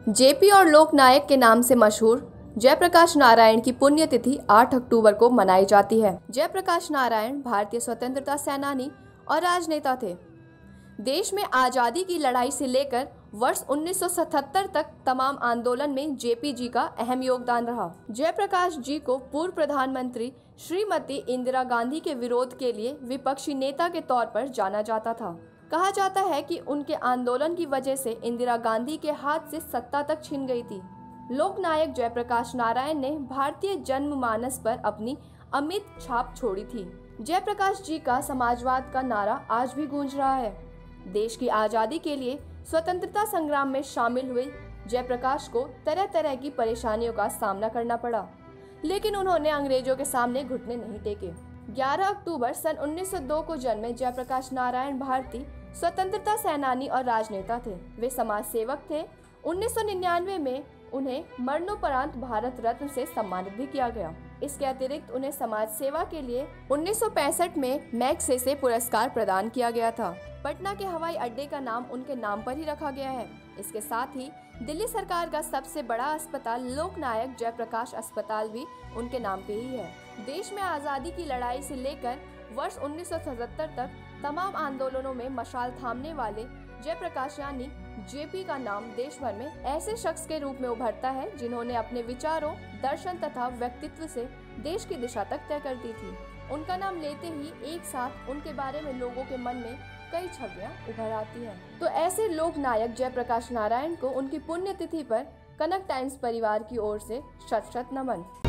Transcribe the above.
JP और लोकनायक के नाम से मशहूर जयप्रकाश नारायण की पुण्यतिथि 8 अक्टूबर को मनाई जाती है। जयप्रकाश नारायण भारतीय स्वतंत्रता सेनानी और राजनेता थे। देश में आज़ादी की लड़ाई से लेकर वर्ष 1977 तक तमाम आंदोलन में जेपी जी का अहम योगदान रहा। जयप्रकाश जी को पूर्व प्रधानमंत्री श्रीमती इंदिरा गांधी के विरोध के लिए विपक्षी नेता के तौर पर जाना जाता था। कहा जाता है कि उनके आंदोलन की वजह से इंदिरा गांधी के हाथ से सत्ता तक छिन गई थी। लोकनायक जयप्रकाश नारायण ने भारतीय जनमानस पर अपनी अमिट छाप छोड़ी थी। जयप्रकाश जी का समाजवाद का नारा आज भी गूंज रहा है। देश की आज़ादी के लिए स्वतंत्रता संग्राम में शामिल हुए जयप्रकाश को तरह तरह की परेशानियों का सामना करना पड़ा, लेकिन उन्होंने अंग्रेजों के सामने घुटने नहीं टेके। 11 अक्टूबर सन 1902 को जन्मे जयप्रकाश नारायण भारतीय स्वतंत्रता सेनानी और राजनेता थे। वे समाज सेवक थे। 1999 में उन्हें मरणोपरांत भारत रत्न से सम्मानित भी किया गया। इसके अतिरिक्त उन्हें समाज सेवा के लिए 1965 में मैग्सेसे पुरस्कार प्रदान किया गया था। पटना के हवाई अड्डे का नाम उनके नाम पर ही रखा गया है। इसके साथ ही दिल्ली सरकार का सबसे बड़ा अस्पताल लोकनायक जयप्रकाश अस्पताल भी उनके नाम पे ही है। देश में आज़ादी की लड़ाई से लेकर वर्ष 1977 तक तमाम आंदोलनों में मशाल थामने वाले जयप्रकाश यानी जेपी का नाम देश भर में ऐसे शख्स के रूप में उभरता है जिन्होंने अपने विचारों, दर्शन तथा व्यक्तित्व से देश की दिशा तक तय कर दी थी। उनका नाम लेते ही एक साथ उनके बारे में लोगों के मन में कई छवियां उभर आती हैं। तो ऐसे लोक नायक जयप्रकाश नारायण को उनकी पुण्यतिथि पर कनक टाइम्स परिवार की ओर से शत शत नमन।